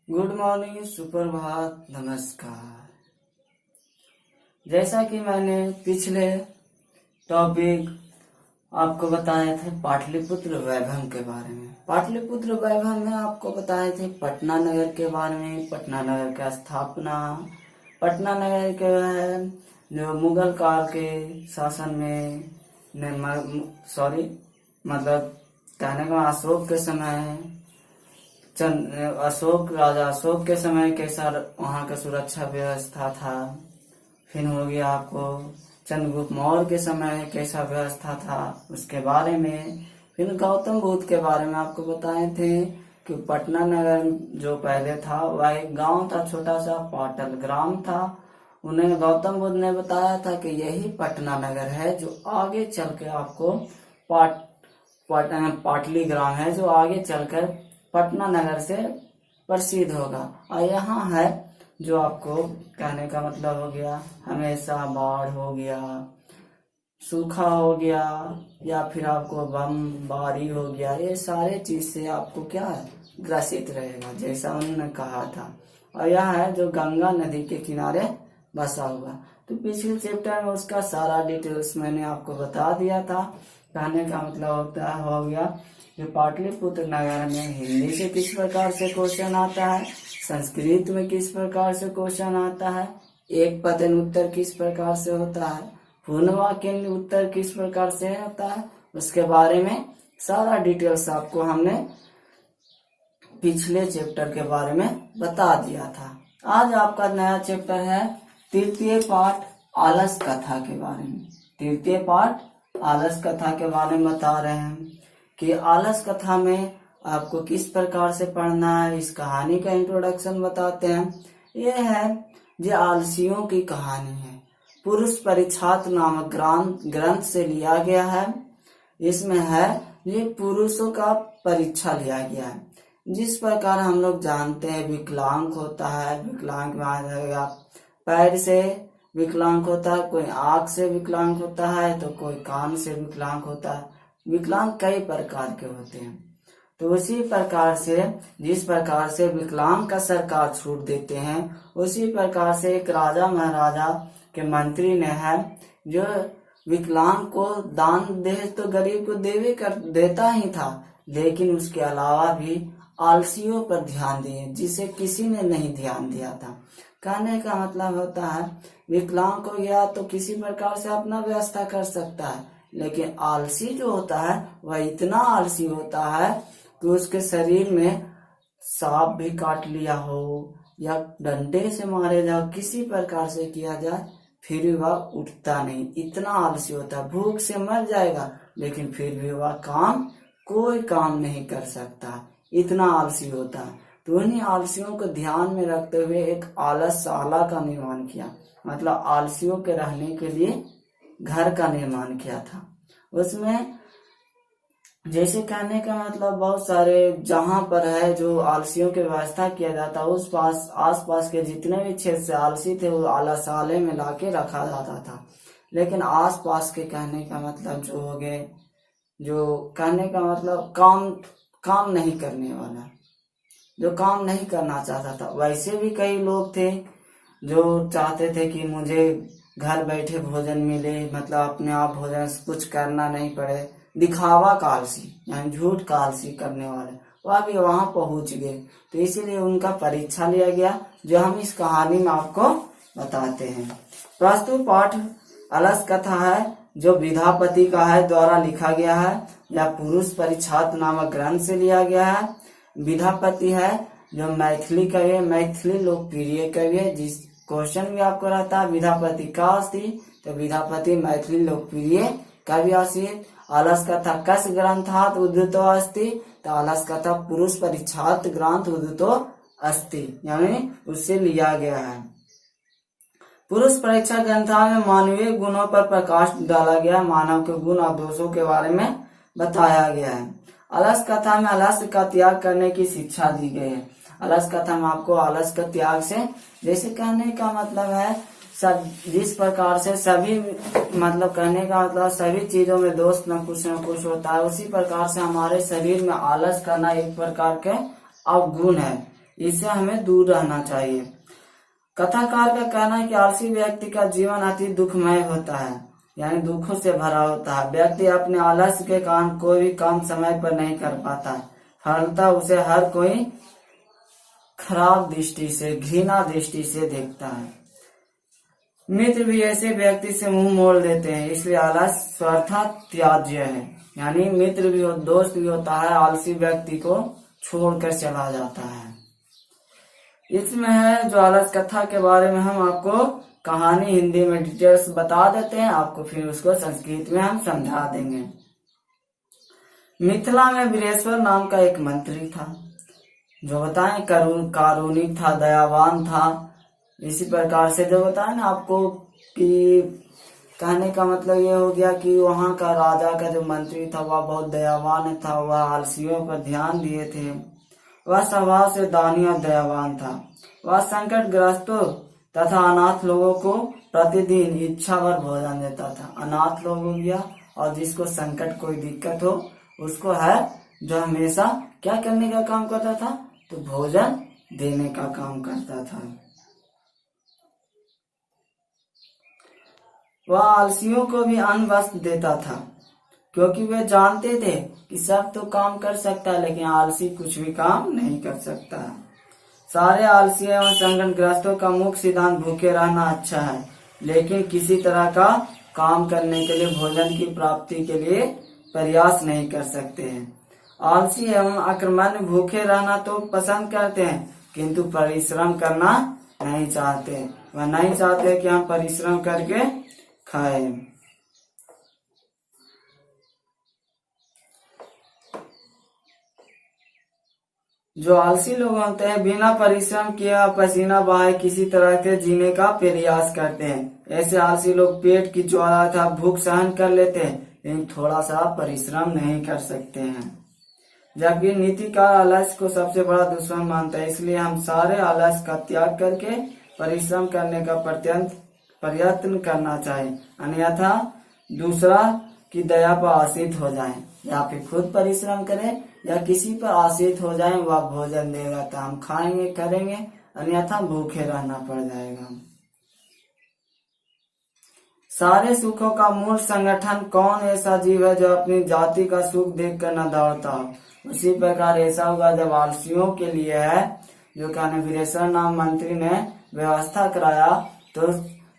Good morning, सुप्रभात, नमस्कार। जैसा कि मैंने पिछले टॉपिक आपको बताए थे पाटलिपुत्र वैभव के बारे में। पाटलिपुत्र वैभव में आपको बताए थे पटना नगर के बारे में, पटना नगर का स्थापना, पटना नगर के जो मुगल काल के शासन में मतलब कहने का अशोक के समय राजा अशोक के समय कैसा वहाँ का सुरक्षा व्यवस्था था। फिर हो गया आपको चंद्रगुप्त मौर्य के समय कैसा व्यवस्था था उसके बारे में। फिर गौतम बुद्ध के बारे में आपको बताए थे कि पटना नगर जो पहले था वह एक गांव था, छोटा सा पाटल ग्राम था। उन्हें गौतम बुद्ध ने बताया था कि यही पटना नगर है जो आगे चल के आपको पाटली ग्राम है जो आगे चलकर पटना नगर से प्रसिद्ध होगा। और यहाँ है जो आपको कहने का मतलब हो गया हमेशा बाढ़ हो गया, सूखा हो गया, या फिर आपको बमबारी हो गया, ये सारे चीज से आपको क्या है ग्रसित रहेगा जैसा उन्होंने कहा था। और यह है जो गंगा नदी के किनारे बसा हुआ। तो पिछले चैप्टर में उसका सारा डिटेल्स मैंने आपको बता दिया था। कहने का मतलब होता है हो गया कि पाटलिपुत्र नगर में हिंदी से किस प्रकार से क्वेश्चन आता है, संस्कृत में किस प्रकार से क्वेश्चन आता है, एक पदन उत्तर किस प्रकार से होता है, पूर्ण वाक्य उत्तर किस प्रकार से होता है, उसके बारे में सारा डिटेल्स आपको हमने पिछले चैप्टर के बारे में बता दिया था। आज आपका नया चैप्टर है तृतीय पाठ आलस कथा के बारे में। तृतीय पाठ आलस कथा के बारे में बता रहे हैं कि आलस कथा में आपको किस प्रकार से पढ़ना है। इस कहानी का इंट्रोडक्शन बताते हैं। यह है जो आलसियों की कहानी है, पुरुष परिच्छाद नामक ग्रंथ से लिया गया है। इसमें है ये पुरुषों का परीक्षा लिया गया है। जिस प्रकार हम लोग जानते हैं विकलांग होता है, विकलांग में आ जाएगा पैर से विकलांग होता है, कोई आंख से विकलांग होता है तो कोई कान से विकलांग होता है। विकलांग कई प्रकार के होते हैं। तो उसी प्रकार से जिस प्रकार से विकलांग का सरकार छूट देते हैं उसी प्रकार से एक राजा महाराजा के मंत्री ने है जो विकलांग को दान दे तो गरीब को देता ही था, लेकिन उसके अलावा भी आलसियों पर ध्यान दिए जिसे किसी ने नहीं ध्यान दिया था। कहने का मतलब होता है विकलांग को या तो किसी प्रकार से अपना व्यवस्था कर सकता है, लेकिन आलसी जो होता है वह इतना आलसी होता है कि उसके शरीर में सांप भी काट लिया हो या डंडे से मारे जाओ, किसी प्रकार से किया जाए फिर भी वह उठता नहीं, इतना आलसी होता है। भूख से मर जाएगा लेकिन फिर भी वह कोई काम नहीं कर सकता, इतना आलसी होता है। तो उन्हीं आलसियों को ध्यान में रखते हुए एक आलसशाला का निर्माण किया, मतलब आलसियों के रहने के लिए घर का निर्माण किया था। उसमें जैसे कहने का मतलब बहुत सारे जहां पर है जो आलसियों की व्यवस्था किया जाता उस आस पास के जितने भी क्षेत्र से आलसी थे वो आलसशाले में लाके रखा जाता था। लेकिन आस पास के कहने का मतलब जो हो गए जो कहने का मतलब काम नहीं करने वाला, जो काम नहीं करना चाहता था। वैसे भी कई लोग थे जो चाहते थे कि मुझे घर बैठे भोजन मिले, मतलब अपने आप भोजन कुछ करना नहीं पड़े, दिखावा का आलसी यानी झूठ का आलसी करने वाले वह भी वहां पहुंच गए। तो इसीलिए उनका परीक्षा लिया गया जो हम इस कहानी में आपको बताते हैं। प्रस्तुत पाठ आलस कथा है जो विद्यापति का है द्वारा लिखा गया है या पुरुष परिच्छाद नामक ग्रंथ से लिया गया है। विद्यापति है जो मैथिली कवि, मैथिली लोकप्रिय कवि है। जिस क्वेश्चन भी आपको रहता है विद्यापति का अस्ति तो विद्यापति मैथिली लोकप्रिय कवि आसीत। आलस कथा कस ग्रंथात उद्धृतो अस्ति तो आलस कथा पुरुष परिच्छाद ग्रंथ उद्धृतो अस्ति यानी उससे लिया गया है। पुरुष परीक्षा ग्रंथा में मानवीय गुणों पर प्रकाश डाला गया, मानव के गुण और दोषों के बारे में बताया गया है। आलस कथा में आलस्य का त्याग करने की शिक्षा दी गई है। आलस कथा में आपको आलस का त्याग से जैसे कहने का मतलब है सब जिस प्रकार से सभी मतलब कहने का मतलब सभी चीजों में दोष न कुछ होता है, उसी प्रकार से हमारे शरीर में आलस करना एक प्रकार के अवगुण है। इससे हमें दूर रहना चाहिए। कथाकार का कहना है कि आलसी व्यक्ति का जीवन अति दुखमय होता है, यानी दुखों से भरा होता है। व्यक्ति अपने आलस्य के कारण कोई भी काम समय पर नहीं कर पाता है, फलतः उसे हर कोई खराब दृष्टि से, घृणा दृष्टि से देखता है। मित्र भी ऐसे व्यक्ति से मुंह मोड़ देते हैं, इसलिए आलस्य स्वतः त्याज्य है। यानी मित्र भी हो, दोस्त भी होता है, आलसी व्यक्ति को छोड़कर चला जाता है। इसमें है जो आलस कथा के बारे में हम आपको कहानी हिंदी में डिटेल्स बता देते हैं, आपको फिर उसको संस्कृत में हम समझा देंगे। मिथिला में वीरेश्वर नाम का एक मंत्री था, जो बताएं कारुणिक था, दयावान था। इसी प्रकार से जो बताएं ना आपको कि कहने का मतलब ये हो गया कि वहाँ का राजा का जो मंत्री था वह बहुत दयावान था, वह आलसियों पर ध्यान दिए थे। वह स्वभाव से दानी और दयावान था। वह संकट ग्रस्तों तथा अनाथ लोगों को प्रतिदिन इच्छा भर भोजन देता था। अनाथ लोग हो गया और जिसको संकट कोई दिक्कत हो उसको है जो हमेशा क्या करने का काम करता था, तो भोजन देने का काम करता था। वह आलसियों को भी अन्न वस्त्र देता था, क्योंकि वे जानते थे कि सब तो काम कर सकता है लेकिन आलसी कुछ भी काम नहीं कर सकता। सारे आलसी एवं संकटग्रस्तों का मुख्य सिद्धांत भूखे रहना अच्छा है, लेकिन किसी तरह का काम करने के लिए, भोजन की प्राप्ति के लिए प्रयास नहीं कर सकते हैं। आलसी एवं अकर्मण्य भूखे रहना तो पसंद करते हैं, किंतु परिश्रम करना नहीं चाहते। वह नहीं चाहते कि हम परिश्रम करके खाएं। जो आलसी लोग होते हैं बिना परिश्रम किए पसीना बहाए किसी तरह के जीने का प्रयास करते हैं। ऐसे आलसी लोग पेट की ज्वाला था भूख सहन कर लेते हैं, लेकिन थोड़ा सा परिश्रम नहीं कर सकते हैं। जबकि नीतिकार आलस्य को सबसे बड़ा दुश्मन मानता है, इसलिए हम सारे आलस्य का त्याग करके परिश्रम करने का प्रयत्न करना चाहिए, अन्यथा दूसरा की दया पर आश्रित हो जाएं, या फिर खुद परिश्रम करें या किसी पर आश्रित हो जाएं, वह भोजन देगा तो हम खाएंगे करेंगे, अन्यथा भूखे रहना पड़ जाएगा। सारे सुखों का मूल संगठन कौन ऐसा जीव है जो अपनी जाति का सुख देखकर न दौड़ता हो। उसी प्रकार ऐसा होगा जब आलसियों के लिए है जो कहने वीरेश्वर नाम मंत्री ने व्यवस्था कराया, तो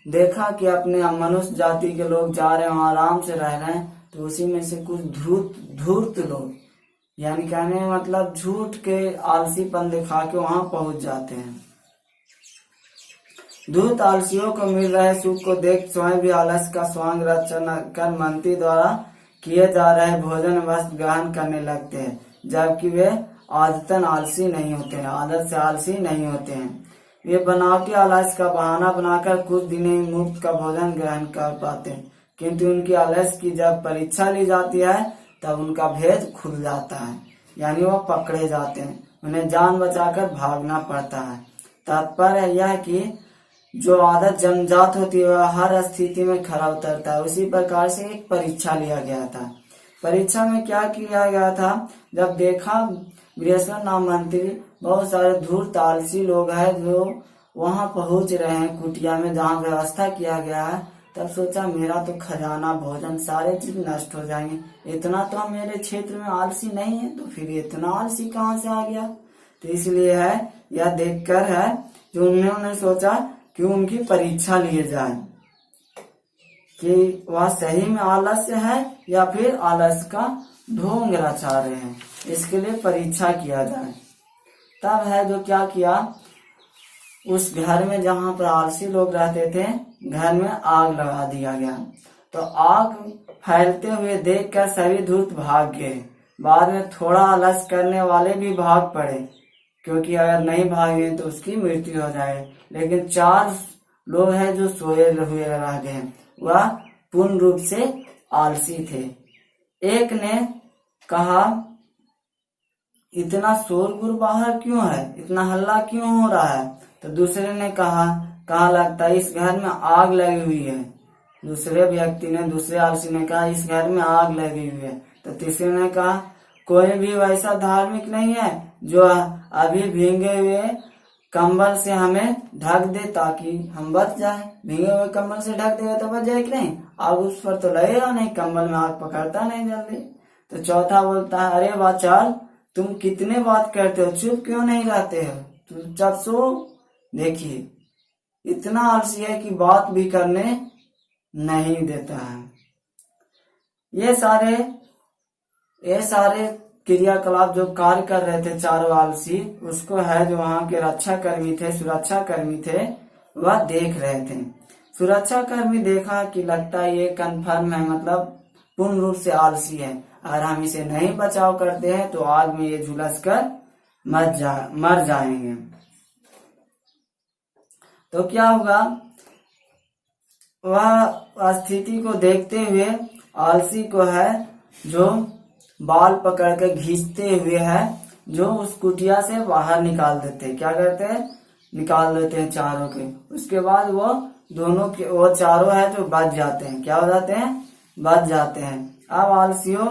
देखा कि अपने मनुष्य जाति के लोग जा रहे हैं, आराम से रह रहे हैं, तो उसी में से कुछ धूर्त लोग, यानी कहने मतलब झूठ के आलसीपन दिखा के वहां पहुंच जाते हैं। धूर्त आलसियों को मिल रहे सुख को देख स्वयं भी आलस का स्वांग रचना कर मंत्री द्वारा किए जा रहे भोजन वस्त्र ग्रहण करने लगते हैं, जबकि वे आदतन आलसी नहीं होते हैं, आदत से आलसी नहीं होते हैं। वे बनावटी आलस का बहाना बनाकर कुछ दिन ही मुफ्त का भोजन ग्रहण कर पाते हैं, किंतु उनकी आलस की जब परीक्षा ली जाती है तब उनका भेद खुल जाता है, यानी वो पकड़े जाते हैं, उन्हें जान बचाकर भागना पड़ता है। तात्पर्य यह कि जो आदत जन्मजात होती है वह हर स्थिति में खरा उतरता है। उसी प्रकार से एक परीक्षा लिया गया था। परीक्षा में क्या किया गया था, जब देखा वीरेश्वर नाम मंत्री बहुत सारे धूर्त आलसी लोग हैं जो वहां पहुंच रहे हैं कुटिया में जहां व्यवस्था किया गया है, तब सोचा मेरा तो खजाना भोजन सारे चीज नष्ट हो जाएंगे, इतना तो मेरे क्षेत्र में आलसी नहीं है, तो फिर इतना आलसी कहाँ से आ गया। तो इसलिए है यह देखकर है जो उन्होंने सोचा कि उनकी परीक्षा लिए जाए कि वह सही में आलस्य है या फिर आलस्य का ढोंग रचा रहे हैं, इसके लिए परीक्षा किया जाए। तब है जो क्या किया, उस घर में जहां पर आलसी लोग रहते थे घर में आग लगा दिया गया। तो आग फैलते हुए देखकर सभी धूर्त भाग गए। बाद में थोड़ा आलस करने वाले भी भाग पड़े, क्योंकि अगर नहीं भागे तो उसकी मृत्यु हो जाए। लेकिन 4 लोग हैं जो सोए हुए रह गए, वह पूर्ण रूप से आलसी थे। एक ने कहा इतना शोरगुल बाहर क्यों है, इतना हल्ला क्यों हो रहा है। तो दूसरे ने कहा लगता है इस घर में आग लगी हुई है। दूसरे व्यक्ति ने, दूसरे आलसी ने कहा इस घर में आग लगी हुई है। तो तीसरे ने कहा कोई भी वैसा धार्मिक नहीं है जो अभी भीगे हुए कंबल से हमें ढक दे ताकि हम बच जाए। भीगे हुए कंबल से ढक देगा तो बच जाए कि नहीं? आग उस पर तो लगेगा नहीं, कंबल में आग पकड़ता नहीं जल्दी। तो चौथा बोलता है, अरे वाचाल तुम कितने बात करते हो, चुप क्यों नहीं रहते हो, चुपचाप सो। देखिए इतना आलसी है कि बात भी करने नहीं देता है। ये सारे क्रियाकलाप जो कार्य कर रहे थे चारों आलसी, उसको है जो वहां के रक्षा कर्मी थे, सुरक्षा कर्मी थे, वह देख रहे थे। सुरक्षा कर्मी देखा कि लगता है ये कन्फर्म है, मतलब पूर्ण रूप से आलसी है, अगर हम इसे नहीं बचाव करते हैं तो आग में ये झुलस कर मर जाएंगे। तो क्या होगा, वह स्थिति को देखते हुए आलसी को है जो बाल पकड़ के घींचते हुए है जो उस कुटिया से बाहर निकाल देते हैं। क्या करते हैं? निकाल देते हैं चारों के। उसके बाद वो चारों है जो बच जाते हैं। क्या हो जाते हैं? बच जाते हैं। अब आलसियों,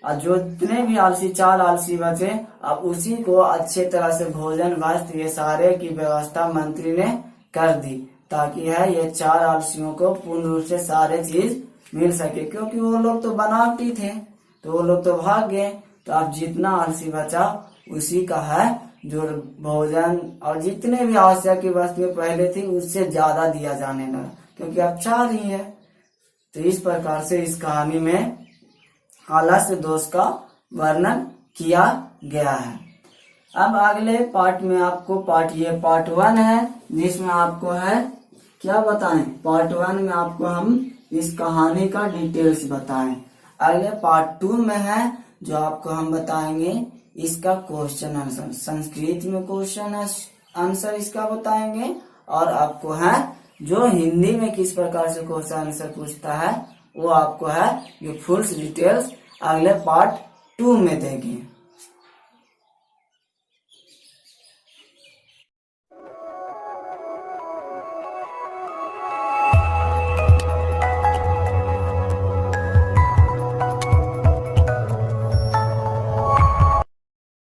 जो जितने भी आलसी, 4 आलसी बचे, अब उसी को अच्छे तरह से भोजन, वस्त्र, ये सारे की व्यवस्था मंत्री ने कर दी ताकि है ये 4 आलसियों को पूर्ण रूप से सारे चीज मिल सके, क्योंकि वो लोग तो बनावटी थे तो वो लोग तो भाग गए। तो अब जितना आलसी बचा उसी का है जो भोजन और जितने भी आवश्यक की वस्तुएं पहले थी उससे ज्यादा दिया जाने लगा, क्योंकि अब 4 ही है। तो इस प्रकार से इस कहानी में आलस्य दोष का वर्णन किया गया है। अब अगले पार्ट में आपको पार्ट 1 है जिसमें आपको है क्या बताएं, पार्ट 1 में आपको हम इस कहानी का डिटेल्स बताएं। अगले पार्ट 2 में है जो आपको हम बताएंगे इसका क्वेश्चन आंसर, संस्कृत में क्वेश्चन आंसर इसका बताएंगे, और आपको है जो हिंदी में किस प्रकार से क्वेश्चन आंसर पूछता है वो आपको है ये फुल डिटेल्स अगले पार्ट 2 में देंगे।